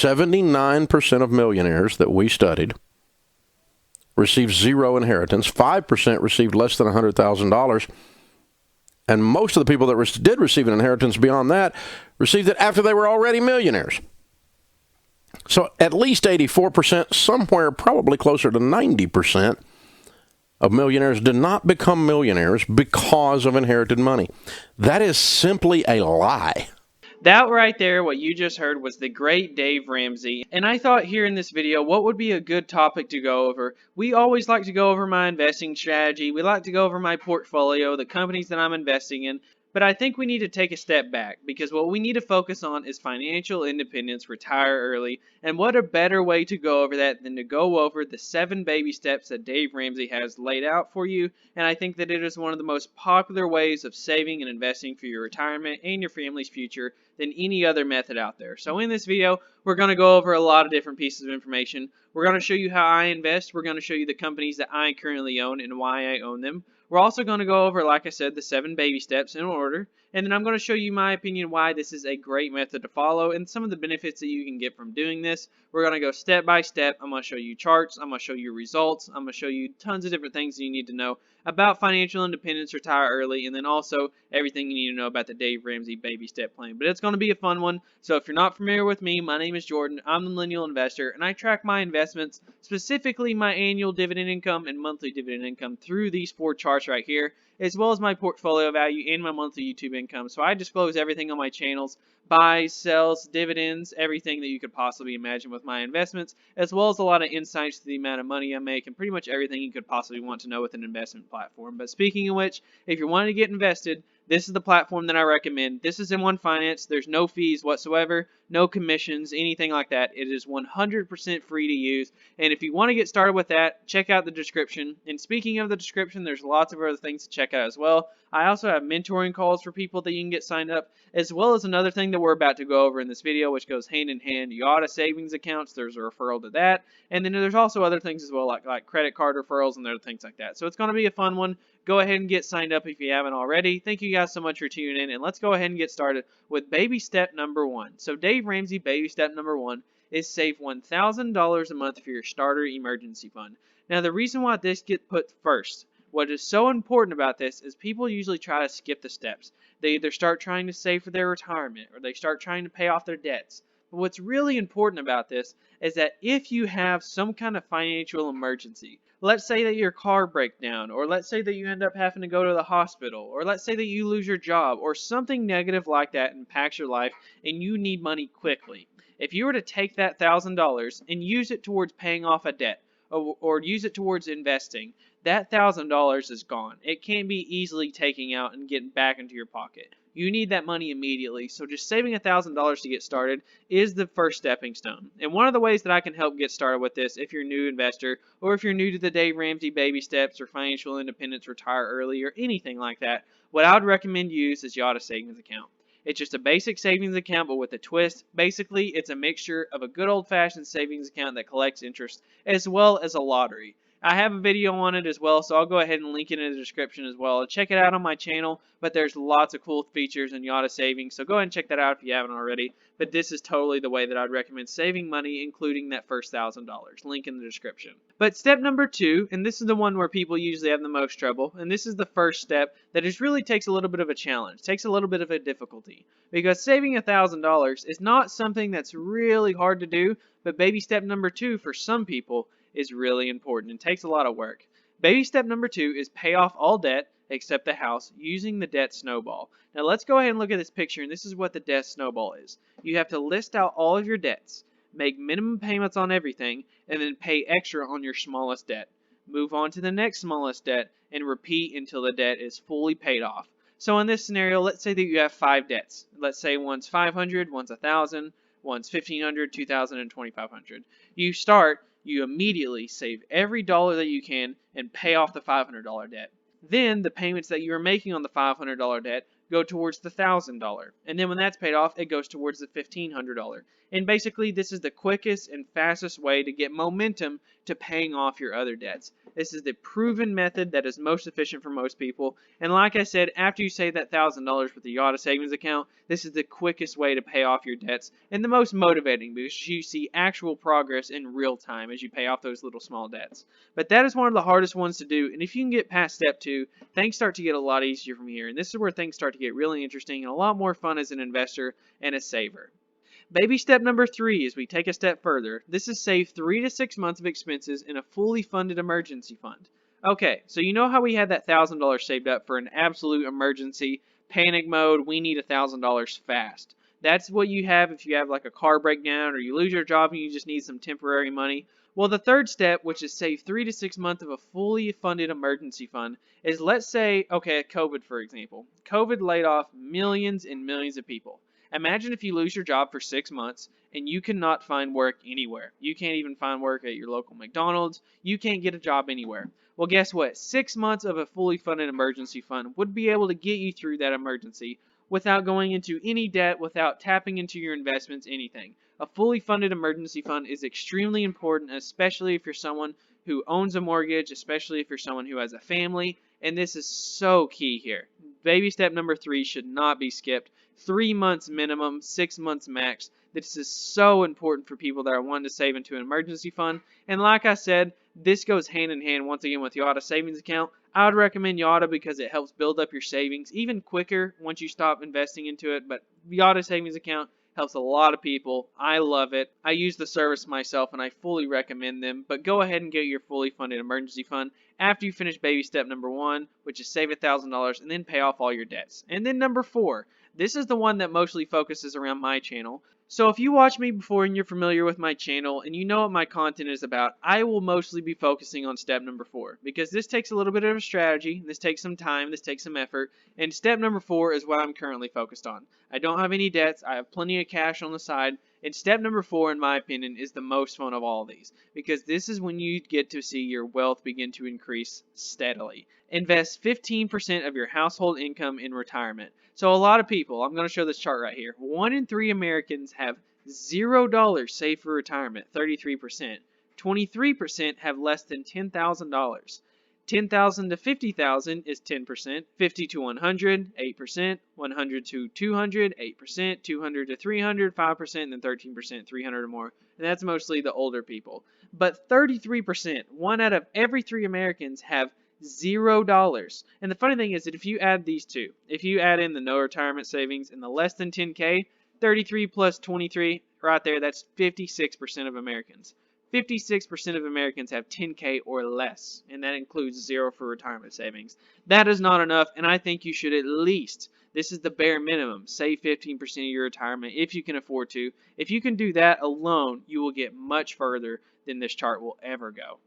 79% of millionaires that we studied received zero inheritance. 5% received less than $100,000. And most of the people that did receive an inheritance beyond that received it after they were already millionaires. So at least 84%, somewhere probably closer to 90% of millionaires did not become millionaires because of inherited money. That is simply a lie. That right there, what you just heard, was the great Dave Ramsey. And I thought here in this video, what would be a good topic to go over? We always like to go over my investing strategy. We like to go over my portfolio, the companies that I'm investing in. But I think we need to take a step back, because what we need to focus on is financial independence, retire early. And what a better way to go over that than to go over the 7 baby steps that Dave Ramsey has laid out for you. And I think that it is one of the most popular ways of saving and investing for your retirement and your family's future than any other method out there. So in this video, we're going to go over a lot of different pieces of information. We're going to show you how I invest. We're going to show you the companies that I currently own and why I own them. We're also going to go over, like I said, the 7 baby steps in order. And then I'm going to show you my opinion why this is a great method to follow and some of the benefits that you can get from doing this. We're going to go step by step. I'm going to show you charts. I'm going to show you results. I'm going to show you tons of different things that you need to know about financial independence, retire early, and then also everything you need to know about the Dave Ramsey baby step plan. But it's going to be a fun one. So if you're not familiar with me, my name is Jordan. I'm the Millennial Investor, and I track my investments, specifically my annual dividend income and monthly dividend income, through these 4 charts right here, as well as my portfolio value and my monthly YouTube income. So I disclose everything on my channels: buys, sells, dividends, everything that you could possibly imagine with my investments, as well as a lot of insights to the amount of money I make and pretty much everything you could possibly want to know with an investment platform. But speaking of which, if you're wanting to get invested, this is the platform that I recommend. This is M1 Finance. There's no fees whatsoever, no commissions, anything like that. It is 100% free to use. And if you want to get started with that, check out the description. And speaking of the description, there's lots of other things to check out as well. I also have mentoring calls for people that you can get signed up, as well as another thing that we're about to go over in this video, which goes hand in hand: IOTA savings accounts. There's a referral to that. And then there's also other things as well, like credit card referrals and other things like that. So it's going to be a fun one. Go ahead and get signed up if you haven't already. Thank you guys so much for tuning in, and let's go ahead and get started with baby step number 1. So Dave Ramsey baby step number 1 is save $1,000 a month for your starter emergency fund. Now, the reason why this gets put first, what is so important about this, is people usually try to skip the steps. They either start trying to save for their retirement or they start trying to pay off their debts. But what's really important about this is that if you have some kind of financial emergency, let's say that your car breaks down, or let's say that you end up having to go to the hospital, or let's say that you lose your job, or something negative like that impacts your life and you need money quickly. If you were to take that $1,000 and use it towards paying off a debt, or use it towards investing, that $1,000 is gone. It can't be easily taken out and getting back into your pocket. You need that money immediately, so just saving $1,000 to get started is the first stepping stone. And one of the ways that I can help get started with this, if you're a new investor, or if you're new to the Dave Ramsey baby steps or financial independence, retire early, or anything like that, what I would recommend you use is IOTA savings account. It's just a basic savings account, but with a twist. Basically, it's a mixture of a good old-fashioned savings account that collects interest, as well as a lottery. I have a video on it as well, so I'll go ahead and link it in the description as well. Check it out on my channel, but there's lots of cool features in IOTA savings, so go ahead and check that out if you haven't already. But this is totally the way that I'd recommend saving money, including that first $1,000. Link in the description. But step number 2, and this is the one where people usually have the most trouble, and this is the first step that just really takes a little bit of a challenge, takes a little bit of a difficulty. Because saving $1,000 is not something that's really hard to do, but baby step number 2 for some people is really important and takes a lot of work. Baby step number 2 is pay off all debt except the house using the Death Snowball. Now let's go ahead and look at this picture, and this is what the Death Snowball is. You have to list out all of your debts, make minimum payments on everything, and then pay extra on your smallest debt. Move on to the next smallest debt and repeat until the debt is fully paid off. So in this scenario, let's say that you have 5 debts. Let's say one's $500, one's $1,000, one's $1,500, $2,000, and $2,500. You immediately save every dollar that you can and pay off the $500 debt. Then the payments that you are making on the $500 debt, go towards the $1,000. And then when that's paid off, it goes towards the $1,500. And basically, this is the quickest and fastest way to get momentum to paying off your other debts. This is the proven method that is most efficient for most people. And like I said, after you save that $1,000 with the Yada savings account, this is the quickest way to pay off your debts and the most motivating because you see actual progress in real time as you pay off those little small debts. But that is one of the hardest ones to do. And if you can get past step 2, things start to get a lot easier from here. And this is where things start to get really interesting and a lot more fun as an investor and a saver. Baby step number 3 is we take a step further. This is save 3 to 6 months of expenses in a fully funded emergency fund. Okay, so you know how we had that $1,000 saved up for an absolute emergency, panic mode, we need $1,000 fast. That's what you have if you have like a car breakdown or you lose your job and you just need some temporary money. Well, the third step, which is save 3 to 6 months of a fully funded emergency fund, is let's say, okay, COVID for example. COVID laid off millions and millions of people. Imagine if you lose your job for 6 months and you cannot find work anywhere. You can't even find work at your local McDonald's. You can't get a job anywhere. Well, guess what? 6 months of a fully funded emergency fund would be able to get you through that emergency without going into any debt, without tapping into your investments, anything. A fully funded emergency fund is extremely important, especially if you're someone who owns a mortgage, especially if you're someone who has a family, and this is so key here. Baby step number 3 should not be skipped. 3 months minimum, 6 months max. This is so important for people that are wanting to save into an emergency fund. And like I said, this goes hand in hand once again with Yada savings account. I would recommend Yada because it helps build up your savings even quicker once you stop investing into it. But Yada savings account helps a lot of people. I love it. I use the service myself and I fully recommend them. But go ahead and get your fully funded emergency fund after you finish baby step number 1, which is save $1,000 and then pay off all your debts. And then number 4, this is the one that mostly focuses around my channel. So if you watch me before and you're familiar with my channel and you know what my content is about, I will mostly be focusing on step number 4 because this takes a little bit of a strategy, this takes some time, this takes some effort, and step number 4 is what I'm currently focused on. I don't have any debts, I have plenty of cash on the side, and step number 4 in my opinion is the most fun of all of these because this is when you get to see your wealth begin to increase steadily. Invest 15% of your household income in retirement. So a lot of people, I'm going to show this chart right here. 1 in 3 Americans have $0 saved for retirement, 33%. 23% have less than $10,000. 10,000 to 50,000 is 10%, 50 to 100, 8%, 100 to 200, 8%, 200 to 300, 5%, and then 13%, 300 or more. And that's mostly the older people. But 33%, 1 out of every 3 Americans have $0. And the funny thing is that if you add these two, if you add in the no retirement savings and the less than 10K, 33 plus 23, right there, that's 56% of Americans. 56% of Americans have 10K or less, and that includes 0 for retirement savings. That is not enough, and I think you should at least, this is the bare minimum, save 15% of your retirement if you can afford to. If you can do that alone, you will get much further than this chart will ever go.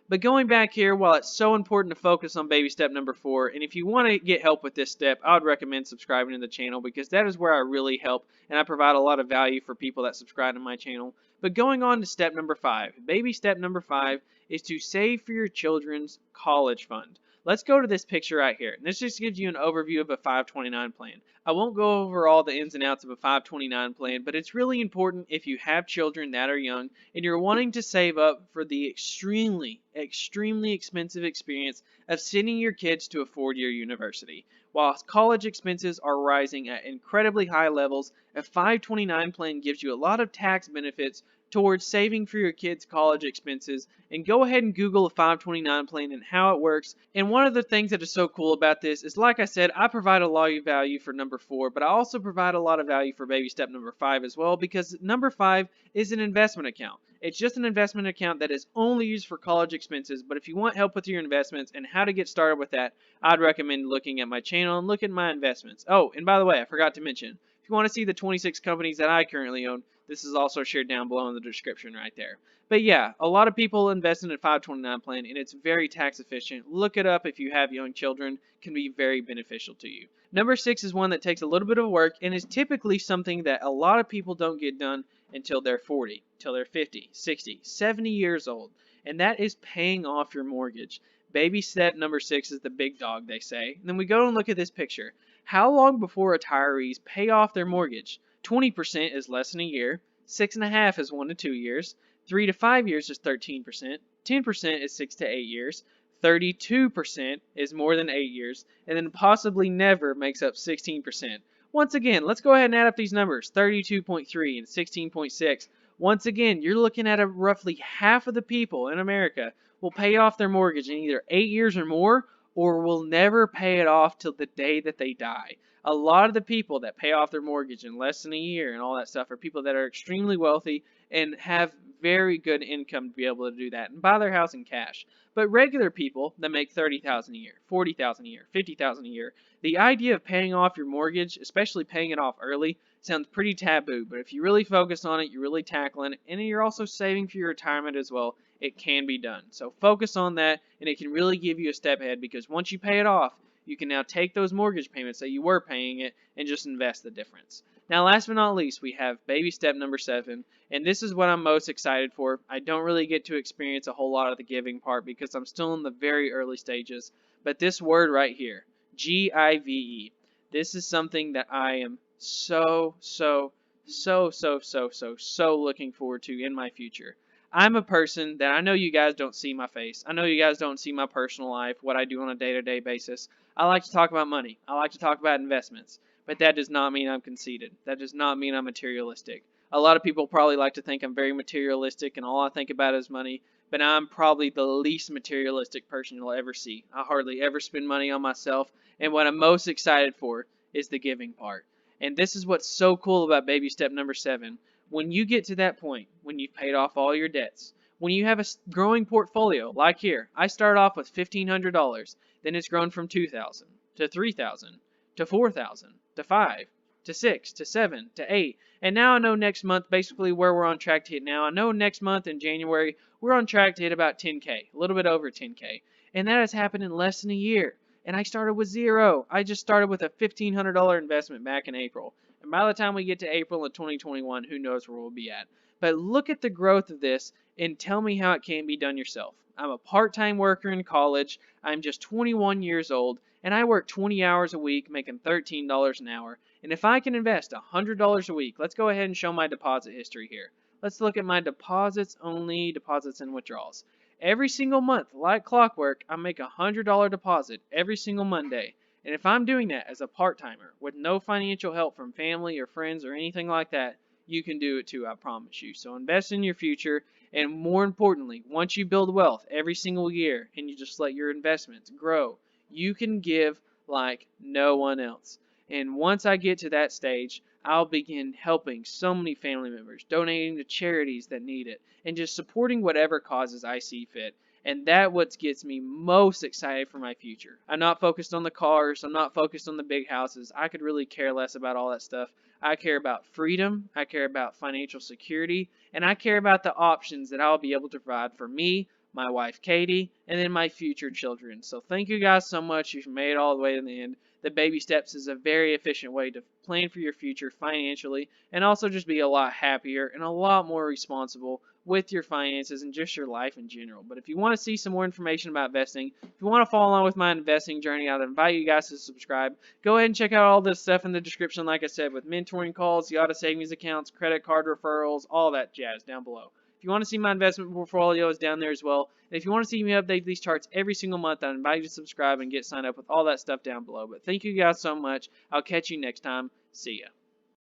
But going back here, while it's so important to focus on baby step number 4, and if you want to get help with this step, I would recommend subscribing to the channel because that is where I really help and I provide a lot of value for people that subscribe to my channel. But going on to step number 5, baby step number 5 is to save for your children's college fund. Let's go to this picture right here. This just gives you an overview of a 529 plan. I won't go over all the ins and outs of a 529 plan, but it's really important if you have children that are young and you're wanting to save up for the extremely expensive experience of sending your kids to a four-year university. While college expenses are rising at incredibly high levels, a 529 plan gives you a lot of tax benefits towards saving for your kids' college expenses. And go ahead and Google a 529 plan and how it works. And one of the things that is so cool about this is, like I said, I provide a lot of value for number 4, but I also provide a lot of value for baby step number 5 as well, because number 5 is an investment account. It's just an investment account that is only used for college expenses, but if you want help with your investments and how to get started with that, I'd recommend looking at my channel and look at my investments. Oh, and by the way, I forgot to mention, if you want to see the 26 companies that I currently own, this is also shared down below in the description right there. But yeah, a lot of people invest in a 529 plan and it's very tax efficient. Look it up if you have young children, it can be very beneficial to you. Number 6 is one that takes a little bit of work and is typically something that a lot of people don't get done until they're 40, till they're 50, 60, 70 years old. And that is paying off your mortgage. Baby step number 6 is the big dog, they say. And then we go and look at this picture. How long before retirees pay off their mortgage? 20% is less than a year, 6.5 is 1 to 2 years, 3 to 5 years is 13%, 10% is 6 to 8 years, 32% is more than 8 years, and then possibly never makes up 16%. Once again, let's go ahead and add up these numbers, 32.3 and 16.6. Once again, you're looking at roughly half of the people in America will pay off their mortgage in either 8 years or more, or will never pay it off till the day that they die. A lot of the people that pay off their mortgage in less than a year and all that stuff are people that are extremely wealthy and have very good income to be able to do that and buy their house in cash. But regular people that make $30,000 a year, $40,000 a year, $50,000 a year, the idea of paying off your mortgage, especially paying it off early, sounds pretty taboo. But if you really focus on it, you're really tackling it, and you're also saving for your retirement as well, it can be done. So focus on that, and it can really give you a step ahead, because once you pay it off, you can now take those mortgage payments that you were paying it and just invest the difference. Now, last but not least, we have baby step number 7, and this is what I'm most excited for. I don't really get to experience a whole lot of the giving part because I'm still in the very early stages, but this word right here, GIVE, this is something that I am so looking forward to in my future. I'm a person that, I know you guys don't see my face. I know you guys don't see my personal life, what I do on a day-to-day basis. I like to talk about money. I like to talk about investments. But that does not mean I'm conceited. That does not mean I'm materialistic. A lot of people probably like to think I'm very materialistic and all I think about is money, but I'm probably the least materialistic person you'll ever see. I hardly ever spend money on myself, and what I'm most excited for is the giving part. And this is what's so cool about baby step number 7. When you get to that point, when you've paid off all your debts, when you have a growing portfolio, like here, I started off with $1,500, then it's grown from $2,000 to $3,000 to $4,000 to $5,000 to $6,000 to $7,000 to $8,000, and now I know next month basically where we're on track to hit now. I know next month in January we're on track to hit about 10K, a little bit over 10K, and that has happened in less than a year. And I started with zero. I just started with a $1,500 investment back in April. And by the time we get to April of 2021, who knows where we'll be at. But look at the growth of this and tell me how it can be done yourself. I'm a part-time worker in college. I'm just 21 years old, and I work 20 hours a week, making $13 an hour. And if I can invest $100 a week, let's go ahead and show my deposit history here. Let's look at my deposits only, deposits and withdrawals. Every single month, like clockwork, I make a $100 deposit every single Monday. And if I'm doing that as a part-timer with no financial help from family or friends or anything like that, you can do it too, I promise you. So invest in your future, and more importantly, once you build wealth every single year and you just let your investments grow, you can give like no one else. And once I get to that stage, I'll begin helping so many family members, donating to charities that need it, and just supporting whatever causes I see fit. And that's what gets me most excited for my future. I'm not focused on the cars. I'm not focused on the big houses. I could really care less about all that stuff. I care about freedom. I care about financial security. And I care about the options that I'll be able to provide for me, my wife Katie, and then my future children. So thank you guys so much. You've made it all the way to the end. The baby steps is a very efficient way to plan for your future financially, and also just be a lot happier and a lot more responsible with your finances and just your life in general. But if you want to see some more information about investing, if you want to follow along with my investing journey, I'd invite you guys to subscribe. Go ahead and check out all this stuff in the description, like I said, with mentoring calls, the auto savings accounts, credit card referrals, all that jazz down below. If you want to see my investment portfolio, it's down there as well. And if you want to see me update these charts every single month, I invite you to subscribe and get signed up with all that stuff down below. But thank you guys so much. I'll catch you next time. See ya.